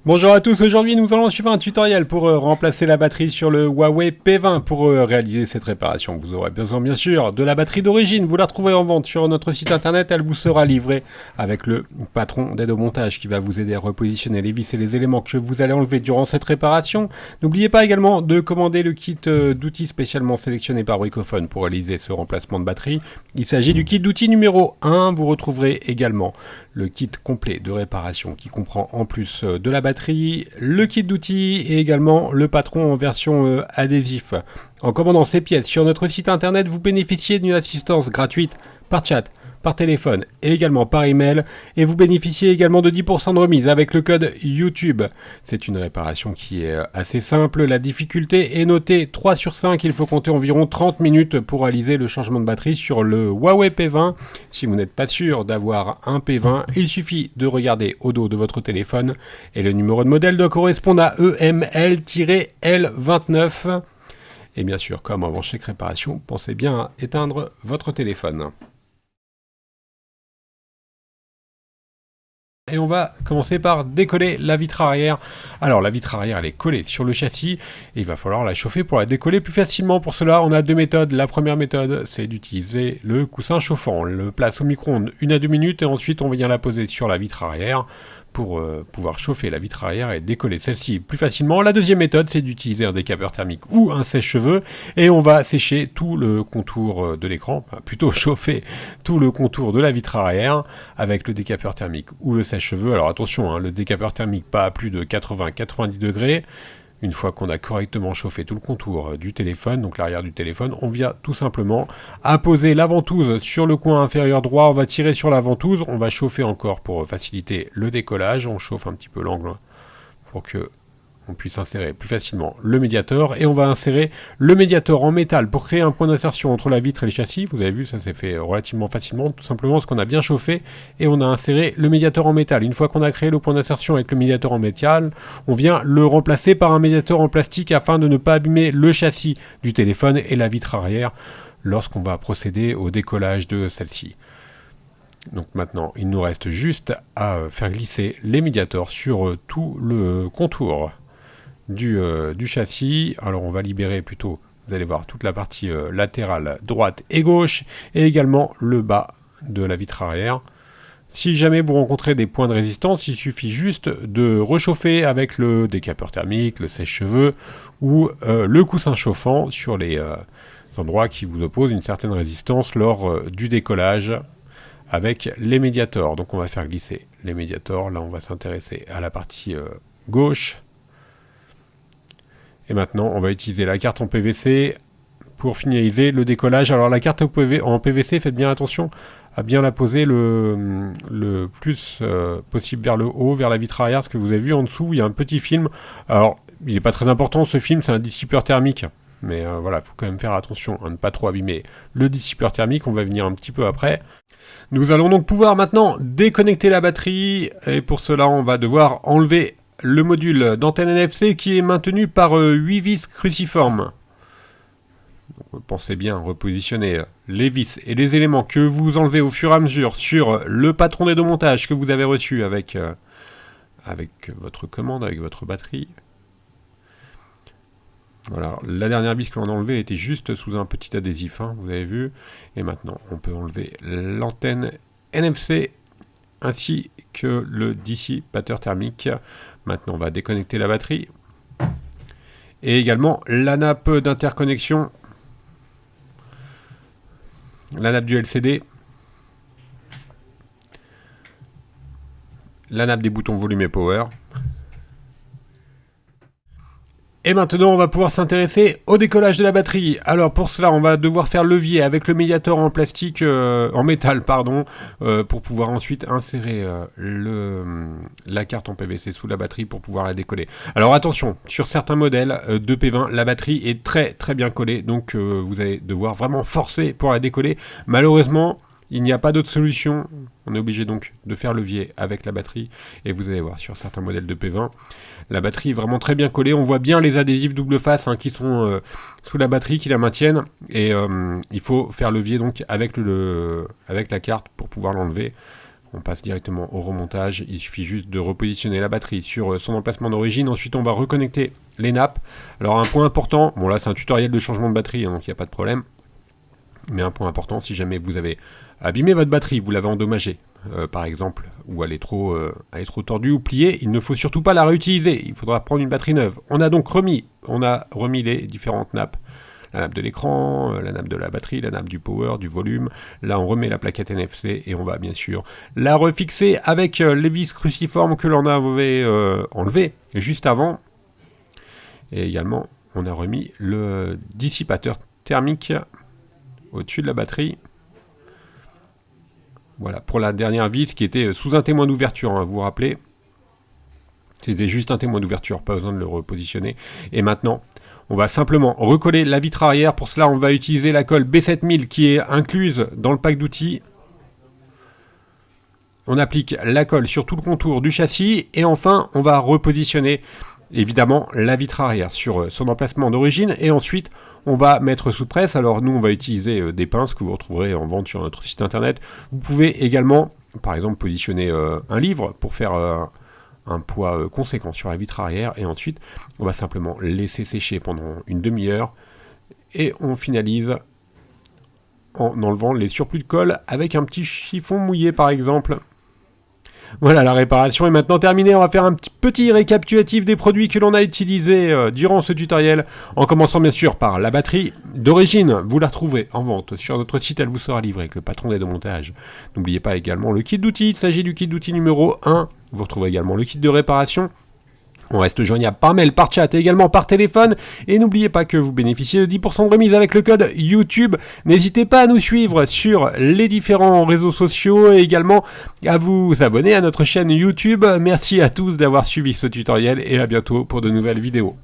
Bonjour à tous, aujourd'hui nous allons suivre un tutoriel pour remplacer la batterie sur le Huawei P20. Pour réaliser cette réparation, vous aurez besoin bien sûr de la batterie d'origine. Vous la trouverez en vente sur notre site internet, elle vous sera livrée avec le patron d'aide au montage qui va vous aider à repositionner les vis et les éléments que vous allez enlever durant cette réparation. N'oubliez pas également de commander le kit d'outils spécialement sélectionné par Bricophone pour réaliser ce remplacement de batterie. Il s'agit du kit d'outils numéro 1, vous retrouverez également le kit complet de réparation qui comprend en plus de la batterie, le kit d'outils et également le patron en version adhésif. En commandant ces pièces sur notre site internet, vous bénéficiez d'une assistance gratuite par chat, par téléphone et également par email, et vous bénéficiez également de 10% de remise avec le code YouTube. C'est une réparation qui est assez simple, la difficulté est notée 3 sur 5, il faut compter environ 30 minutes pour réaliser le changement de batterie sur le Huawei P20. Si vous n'êtes pas sûr d'avoir un P20, il suffit de regarder au dos de votre téléphone et le numéro de modèle doit correspondre à EML-L29. Et bien sûr, comme avant chaque réparation, pensez bien à éteindre votre téléphone. Et on va commencer par décoller la vitre arrière. Alors la vitre arrière elle est collée sur le châssis et il va falloir la chauffer pour la décoller plus facilement. Pour cela on a deux méthodes. La première méthode c'est d'utiliser le coussin chauffant. On le place au micro-ondes 1 à 2 minutes et ensuite on vient la poser sur la vitre arrière pour pouvoir chauffer la vitre arrière et décoller celle-ci plus facilement. La deuxième méthode, c'est d'utiliser un décapeur thermique ou un sèche-cheveux et on va sécher tout le contour de l'écran, enfin, plutôt chauffer tout le contour de la vitre arrière avec le décapeur thermique ou le sèche-cheveux. Alors attention, le décapeur thermique pas à plus de 80-90 degrés. Une fois qu'on a correctement chauffé tout le contour du téléphone, donc l'arrière du téléphone, on vient tout simplement à poser la ventouse sur le coin inférieur droit. On va tirer sur la ventouse, on va chauffer encore pour faciliter le décollage. On chauffe un petit peu l'angle pour que on puisse insérer plus facilement le médiator et on va insérer le médiator en métal pour créer un point d'insertion entre la vitre et le châssis. Vous avez vu, ça s'est fait relativement facilement, tout simplement parce qu'on a bien chauffé et on a inséré le médiator en métal. Une fois qu'on a créé le point d'insertion avec le médiator en métal, on vient le remplacer par un médiator en plastique afin de ne pas abîmer le châssis du téléphone et la vitre arrière lorsqu'on va procéder au décollage de celle-ci. Donc maintenant, il nous reste juste à faire glisser les médiators sur tout le contour du châssis. Alors on va libérer plutôt, vous allez voir, toute la partie latérale droite et gauche et également le bas de la vitre arrière. Si jamais vous rencontrez des points de résistance, il suffit juste de réchauffer avec le décapeur thermique, le sèche-cheveux ou le coussin chauffant sur les endroits qui vous opposent une certaine résistance lors du décollage avec les médiators. Donc on va faire glisser les médiators. Là on va s'intéresser à la partie gauche. Et maintenant, on va utiliser la carte en PVC pour finaliser le décollage. Alors la carte en PVC, faites bien attention à bien la poser le plus possible vers le haut, vers la vitre arrière, parce que vous avez vu en dessous, il y a un petit film. Alors, il n'est pas très important ce film, c'est un dissipeur thermique. Mais voilà, il faut quand même faire attention à ne pas trop abîmer le dissipeur thermique, on va venir un petit peu après. Nous allons donc pouvoir maintenant déconnecter la batterie, et pour cela, on va devoir enlever le module d'antenne NFC qui est maintenu par 8 vis cruciformes. Donc, pensez bien repositionner les vis et les éléments que vous enlevez au fur et à mesure sur le patron d'aide au montage que vous avez reçu avec votre commande, avec votre batterie. Voilà, la dernière vis que l'on a enlevée était juste sous un petit adhésif, vous avez vu. Et maintenant, on peut enlever l'antenne NFC ainsi que le dissipateur thermique. Maintenant, on va déconnecter la batterie. Et également la nappe d'interconnexion, la nappe du LCD, la nappe des boutons volume et power. Et maintenant, on va pouvoir s'intéresser au décollage de la batterie. Alors pour cela, on va devoir faire levier avec le médiator en plastique, en métal, pardon, pour pouvoir ensuite insérer la carte en PVC sous la batterie pour pouvoir la décoller. Alors attention, sur certains modèles de P20, la batterie est très très bien collée, donc vous allez devoir vraiment forcer pour la décoller. Malheureusement, il n'y a pas d'autre solution, on est obligé donc de faire levier avec la batterie, et vous allez voir sur certains modèles de P20, la batterie est vraiment très bien collée, on voit bien les adhésifs double face qui sont sous la batterie, qui la maintiennent, et il faut faire levier donc avec la carte pour pouvoir l'enlever. On passe directement au remontage, il suffit juste de repositionner la batterie sur son emplacement d'origine, ensuite on va reconnecter les nappes. Alors un point important, bon là c'est un tutoriel de changement de batterie, hein, donc il n'y a pas de problème, mais un point important, si jamais vous avez abîmé votre batterie, vous l'avez endommagée, par exemple, ou elle est trop tordue ou pliée, il ne faut surtout pas la réutiliser, il faudra prendre une batterie neuve. On a remis les différentes nappes. La nappe de l'écran, la nappe de la batterie, la nappe du power, du volume. Là, on remet la plaquette NFC et on va bien sûr la refixer avec les vis cruciformes que l'on avait enlevées juste avant. Et également, on a remis le dissipateur thermique au-dessus de la batterie. Voilà, pour la dernière vis qui était sous un témoin d'ouverture, hein, vous vous rappelez. C'était juste un témoin d'ouverture, pas besoin de le repositionner. Et maintenant, on va simplement recoller la vitre arrière. Pour cela, on va utiliser la colle B7000 qui est incluse dans le pack d'outils. On applique la colle sur tout le contour du châssis. Et enfin, on va repositionner évidemment la vitre arrière sur son emplacement d'origine. Et ensuite, on va mettre sous presse. Alors nous, on va utiliser des pinces que vous retrouverez en vente sur notre site internet. Vous pouvez également, par exemple, positionner un livre pour faire un poids conséquent sur la vitre arrière, et ensuite on va simplement laisser sécher pendant une demi-heure et on finalise en enlevant les surplus de colle avec un petit chiffon mouillé par exemple. Voilà, la réparation est maintenant terminée. On va faire un petit récapitulatif des produits que l'on a utilisés durant ce tutoriel, en commençant bien sûr par la batterie d'origine. Vous la retrouverez en vente sur notre site, elle vous sera livrée avec le patron d'aide au montage. N'oubliez pas également le kit d'outils, il s'agit du kit d'outils numéro 1. Vous retrouverez également le kit de réparation. On reste joignable par mail, par chat et également par téléphone. Et n'oubliez pas que vous bénéficiez de 10% de remise avec le code YouTube. N'hésitez pas à nous suivre sur les différents réseaux sociaux et également à vous abonner à notre chaîne YouTube. Merci à tous d'avoir suivi ce tutoriel et à bientôt pour de nouvelles vidéos.